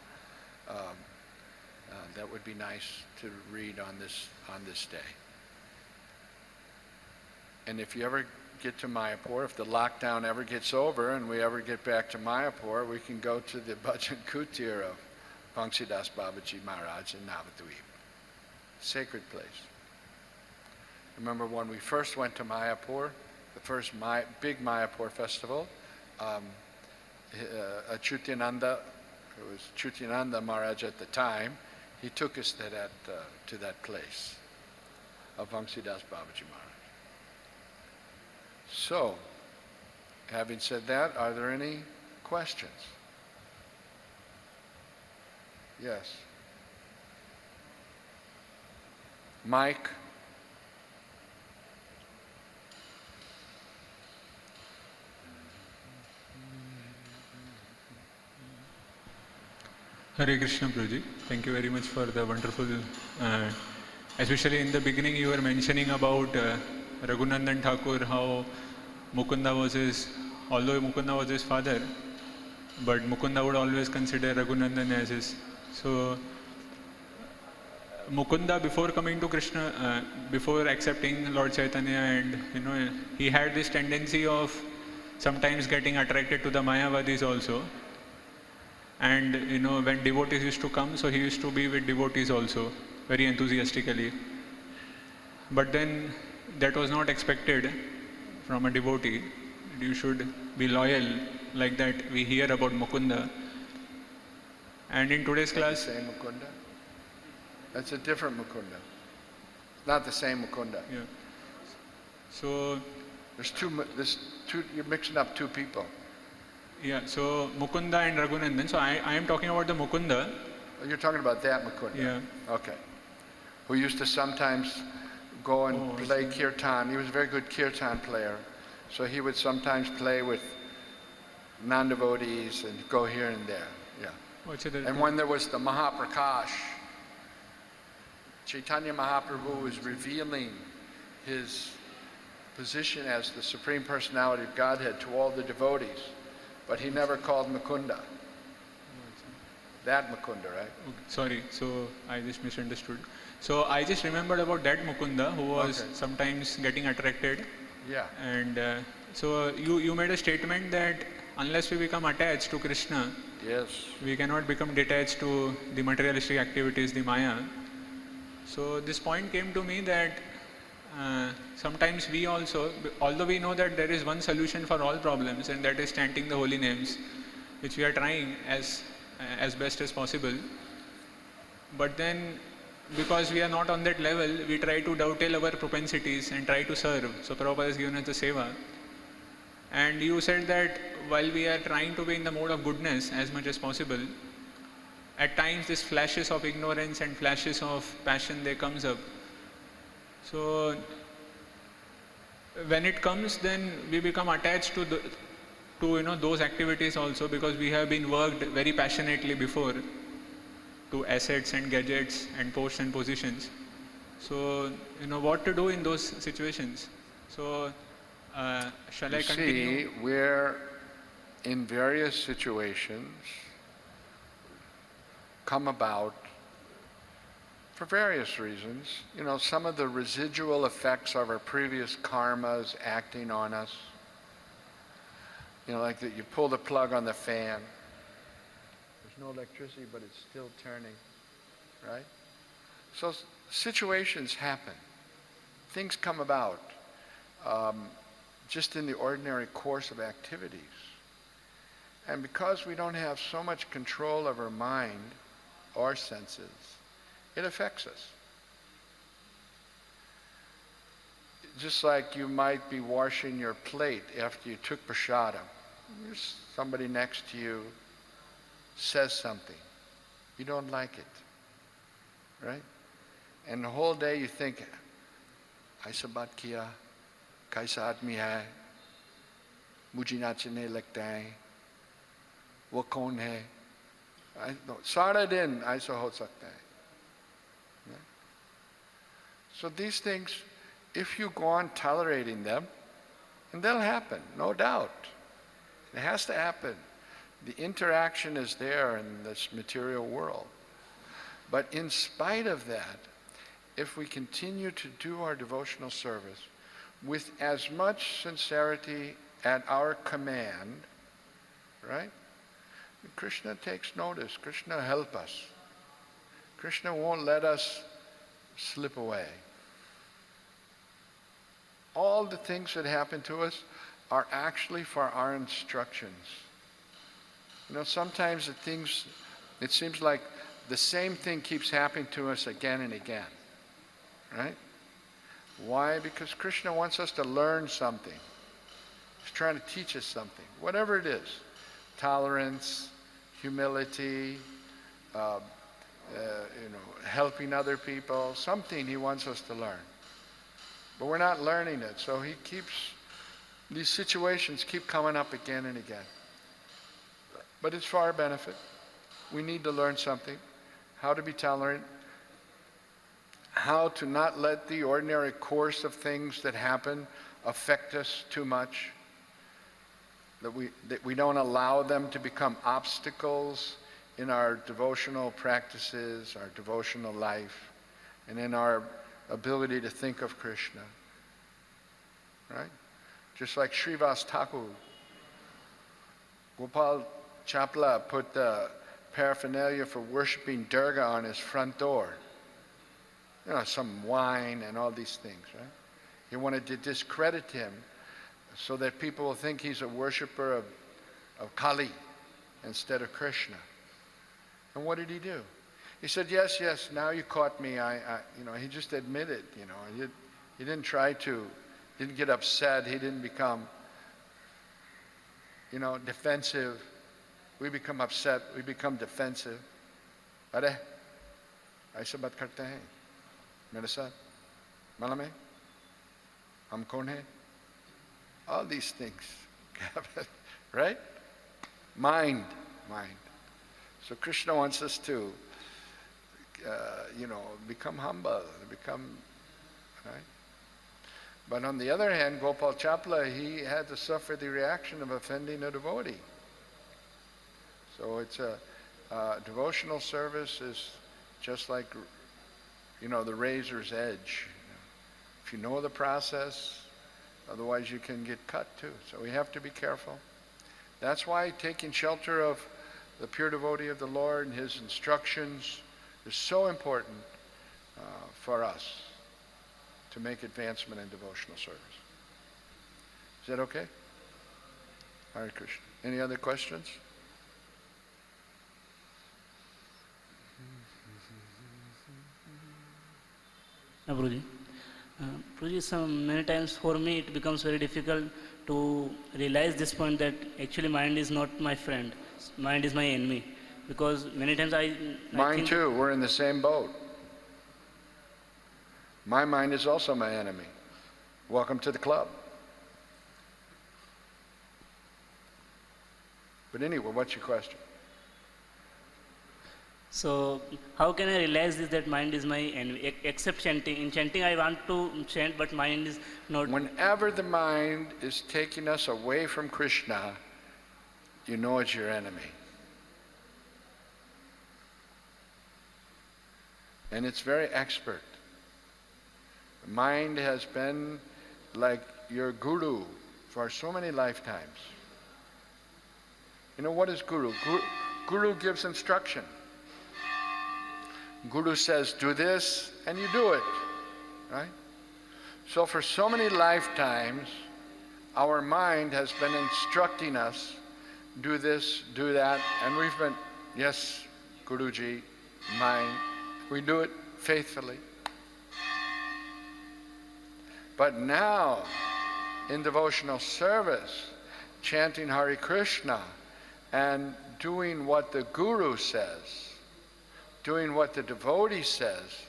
That would be nice to read on this day. And if you ever get to Mayapur, if the lockdown ever gets over and we ever get back to Mayapur, we can go to the Bhajan Kutir of Vamsidas Babaji Maharaj in Navadvip. Sacred place. Remember when we first went to Mayapur, the first big Mayapur festival, Achyutananda, it was Achyutananda Maharaj at the time, he took us to that place of Vamsidas Babaji Maharaj. So, having said that, are there any questions? Yes. Mike? Hare Krishna Prabhuji. Thank you very much for the wonderful, especially in the beginning you were mentioning about Raghunandan Thakur, how Mukunda was although Mukunda was his father, but Mukunda would always consider Raghunandan as his. So Mukunda, before coming to Krishna, before accepting Lord Chaitanya, and he had this tendency of sometimes getting attracted to the Mayavadis also. And when devotees used to come, so he used to be with devotees also, very enthusiastically. But then that was not expected from a devotee. You should be loyal, like that we hear about Mukunda. And in today's class... The same Mukunda? That's a different Mukunda. Not the same Mukunda. Yeah. So... There's two, you're mixing up two people. Yeah, so Mukunda and Raghunandan. So I am talking about the Mukunda. Oh, you're talking about that Mukunda? Yeah. Okay. Who used to sometimes go and play kirtan. He was a very good kirtan player. So he would sometimes play with non-devotees and go here and there. Yeah. And when there was the Mahaprakash, Chaitanya Mahaprabhu was revealing his position as the Supreme Personality of Godhead to all the devotees. But he never called Mukunda. That Mukunda, right? Okay, sorry, so I just misunderstood. So I just remembered about that Mukunda who was sometimes getting attracted. Yeah. And so you made a statement that unless we become attached to Krishna, yes, we cannot become detached to the materialistic activities, the Maya. So this point came to me that sometimes we also, although we know that there is one solution for all problems, and that is chanting the holy names, which we are trying as best as possible, but then because we are not on that level, we try to dovetail our propensities and try to serve. So Prabhupada has given us the seva. And you said that while we are trying to be in the mode of goodness as much as possible, at times these flashes of ignorance and flashes of passion, they comes up. So when it comes, then we become attached to those activities also, because we have been worked very passionately before to assets and gadgets and posts and positions. So what to do in those situations. So shall I continue? See, we're in various situations come about for various reasons. Some of the residual effects of our previous karmas acting on us. Like that you pull the plug on the fan. There's no electricity, but it's still turning, right? So situations happen. Things come about just in the ordinary course of activities. And because we don't have so much control of our mind or senses, it affects us. Just like you might be washing your plate after you took prasadam. There's somebody next to you says something. You don't like it, right? And the whole day you think, aisa baat kiya, kaisa aadmi hai, mujhe nachne lagta hai, wo kaun hai? Sara din aisa ho sakta hai. So these things, if you go on tolerating them, and they'll happen, no doubt. It has to happen. The interaction is there in this material world. But in spite of that, if we continue to do our devotional service with as much sincerity at our command, right? Krishna takes notice. Krishna help us. Krishna won't let us slip away. All the things that happen to us are actually for our instructions. Sometimes it seems like the same thing keeps happening to us again and again, right? Why? Because Krishna wants us to learn something. He's trying to teach us something, whatever it is. Tolerance, humility, helping other people, something he wants us to learn. But we're not learning it, so these situations keep coming up again and again. But it's for our benefit. we need to learn something. How to be tolerant. How to not let the ordinary course of things that happen affect us too much. That we don't allow them to become obstacles in our devotional practices, our devotional life, and in our ability to think of Krishna. Right? Just like Srivas Thakur, Gopal Chapla put the paraphernalia for worshiping Durga on his front door. You know, some wine and all these things, right? He wanted to discredit him so that people will think he's a worshiper of Kali instead of Krishna. And what did he do? He said, yes, now you caught me. He just admitted, he didn't try to, didn't get upset. He didn't become, defensive. We become upset. We become defensive. Are, aisa baat karte hain? Mere saath? Malam hai? Hum kaun hai? All these things. Right? Mind. So Krishna wants us to, become humble, right? But on the other hand, Gopal Chapla, he had to suffer the reaction of offending a devotee. So it's devotional service is just like, the razor's edge. If you know the process, otherwise you can get cut too. So we have to be careful. That's why taking shelter of the pure devotee of the Lord and his instructions is so important for us to make advancement in devotional service. Is that okay? Hare Krishna. Any other questions? Prabhuji, many times for me it becomes very difficult to realize this point that actually mind is not my friend, mind is my enemy. Because many times Mine too, we're in the same boat. My mind is also my enemy. Welcome to the club. But anyway, what's your question? So, how can I realize this, that mind is my enemy? Except chanting. In chanting, I want to chant, but mind is not. Whenever the mind is taking us away from Krishna, you know it's your enemy. And it's very expert. The mind has been like your guru for so many lifetimes. You know, what is guru? Guru gives instruction. Guru says, do this, and you do it, right? So for so many lifetimes, our mind has been instructing us, do this, do that, and we've been, yes, Guruji, mind, we do it faithfully. But now, in devotional service, chanting Hare Krishna and doing what the Guru says, doing what the devotee says,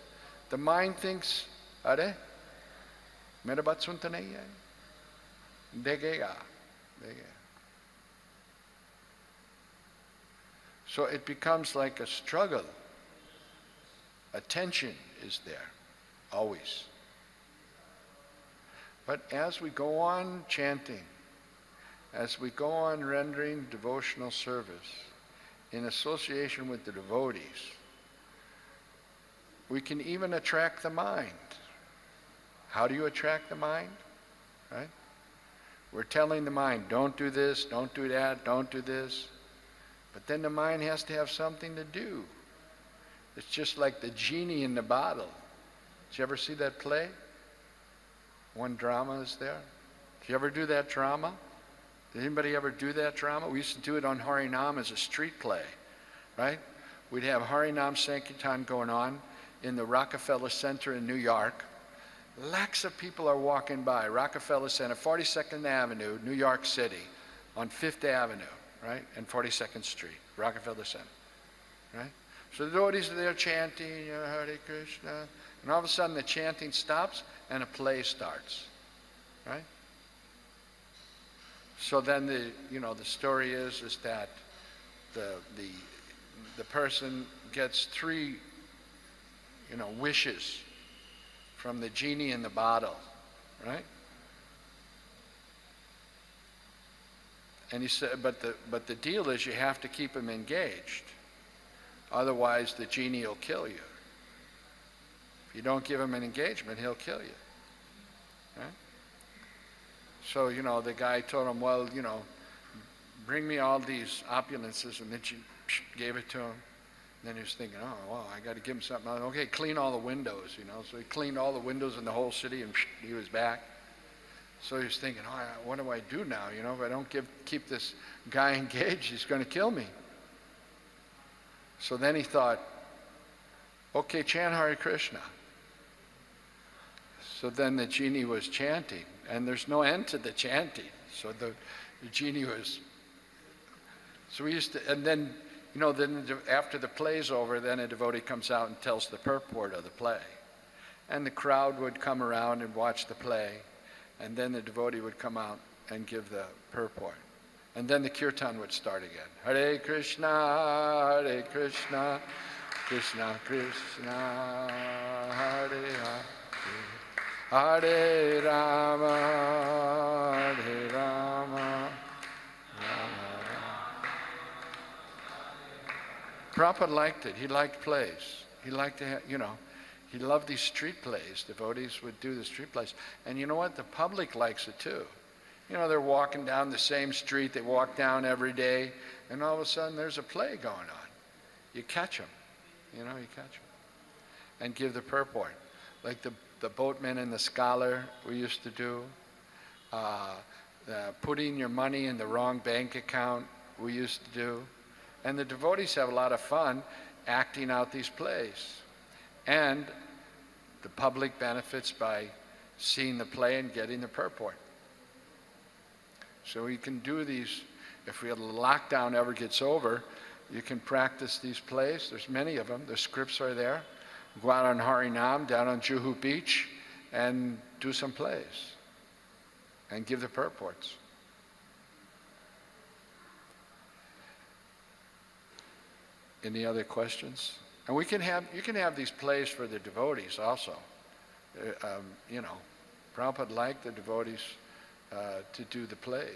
the mind thinks, Are, mera baat sunta nahi hai. Degega. So it becomes like a struggle. A tension is there, always. But as we go on chanting, as we go on rendering devotional service, in association with the devotees, we can even attract the mind. How do you attract the mind? Right? We're telling the mind, don't do this, don't do that, don't do this. But then the mind has to have something to do. It's just like the genie in the bottle. Did you ever see that play? One drama is there. Did you ever do that drama? Did anybody ever do that drama? We used to do it on Harinam as a street play, right? We'd have Harinam Sankirtan going on in the Rockefeller Center in New York. Lakhs of people are walking by Rockefeller Center, 42nd Avenue, New York City, on 5th Avenue, right? And 42nd Street, Rockefeller Center, right? So the devotees are there chanting, Hare Krishna, and all of a sudden the chanting stops and a play starts, right? So then the story is that the the person gets 3, wishes from the genie in the bottle, right? And he said, but the deal is you have to keep him engaged. Otherwise, the genie will kill you. If you don't give him an engagement, he'll kill you. Right? So, the guy told him, well, bring me all these opulences, and then she gave it to him. And then he was thinking, oh, well, I got to give him something. Okay, clean all the windows, So he cleaned all the windows in the whole city, and he was back. So he was thinking, oh, what do I do now? If I don't keep this guy engaged, he's going to kill me. So then he thought, okay, chant Hare Krishna. So then the genie was chanting, and there's no end to the chanting. So the genie was, so we used to, and then, then after the play's over, then a devotee comes out and tells the purport of the play. And the crowd would come around and watch the play, and then the devotee would come out and give the purport. And then the kirtan would start again. Hare Krishna, Krishna Krishna, Hare Hare, Hare Rama, Rama Rama. Prabhupada liked it. He liked plays. He liked to have, he loved these street plays. Devotees would do the street plays. And you know what? The public likes it too. They're walking down the same street they walk down every day, and all of a sudden there's a play going on. You catch them. You catch them. And give the purport. Like the boatman and the scholar we used to do. Putting your money in the wrong bank account we used to do. And the devotees have a lot of fun acting out these plays. And the public benefits by seeing the play and getting the purport. So you can do these, if the lockdown ever gets over, you can practice these plays. There's many of them. The scripts are there. Go out on Harinam, down on Juhu Beach, and do some plays. And give the purports. Any other questions? And you can have these plays for the devotees also. Prabhupada liked the devotees to do the plays.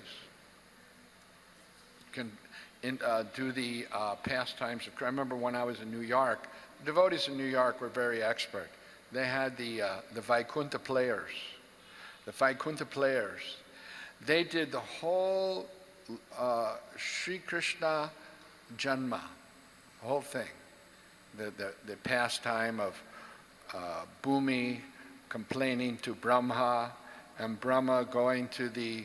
You can do the pastimes of. I remember when I was in New York, the devotees in New York were very expert. They had the Vaikuntha players. The Vaikuntha players, they did the whole Sri Krishna Janma, the whole thing. The pastime of Bhumi complaining to Brahma, and Brahma going to the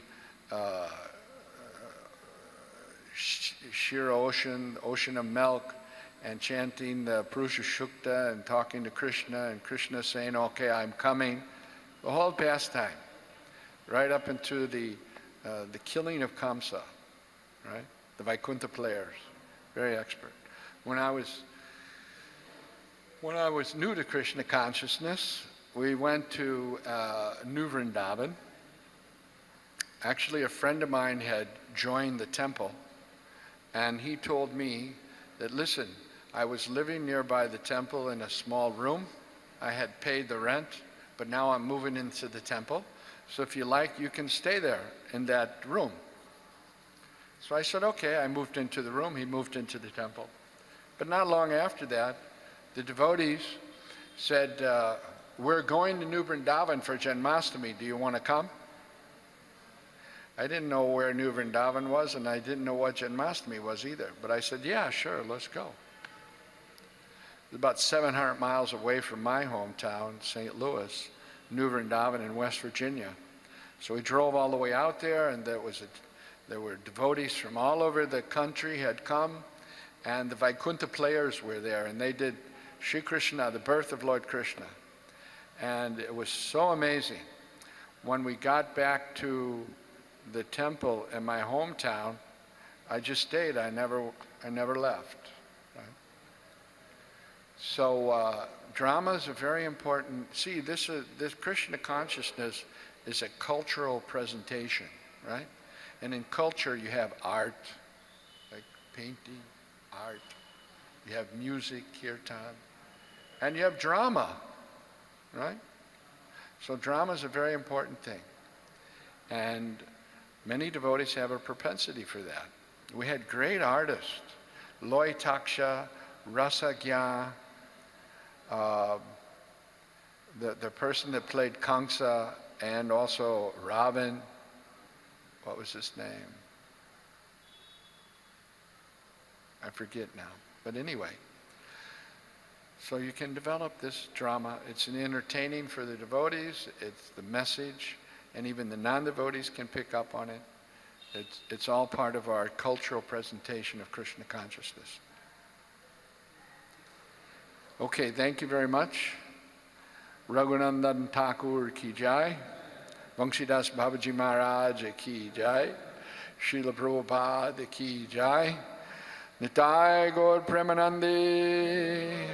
Shira ocean of milk, and chanting the Purusha Shukta and talking to Krishna, and Krishna saying, okay, I'm coming. The whole pastime, right up into the killing of Kamsa, right? The Vaikuntha players, very expert. When I was new to Krishna consciousness, we went to New Vrindavan. Actually, a friend of mine had joined the temple, and he told me that, listen, I was living nearby the temple in a small room. I had paid the rent, but now I'm moving into the temple. So if you like, you can stay there in that room. So I said, okay. I moved into the room. He moved into the temple. But not long after that, the devotees said, we're going to New Vrindavan for Janmashtami. Do you want to come? I didn't know where New Vrindavan was, and I didn't know what Janmashtami was either. But I said, yeah, sure, let's go. It's about 700 miles away from my hometown, St. Louis, New Vrindavan in West Virginia. So we drove all the way out there, and there were devotees from all over the country had come, and the Vaikuntha players were there, and they did Shri Krishna, the birth of Lord Krishna. And it was so amazing. When we got back to the temple in my hometown, I just stayed. I never left. Right? So dramas are very important. See, this Krishna consciousness is a cultural presentation, right? And in culture, you have art, like painting, art. you have music, kirtan, and you have drama, right? So drama is a very important thing. And many devotees have a propensity for that. We had great artists, Loy Taksha, Rasagya, the person that played Kamsa and also Ravan, what was his name? I forget now, but anyway. So you can develop this drama. It's an entertaining for the devotees, it's the message, and even the non-devotees can pick up on it. It's all part of our cultural presentation of Krishna consciousness. Okay, thank you very much. Raghunandan Thakur ki jai. Vamsidas Babaji Maharaj ki jai. Srila Prabhupada ki jai. Nitai Gaur Premanandi.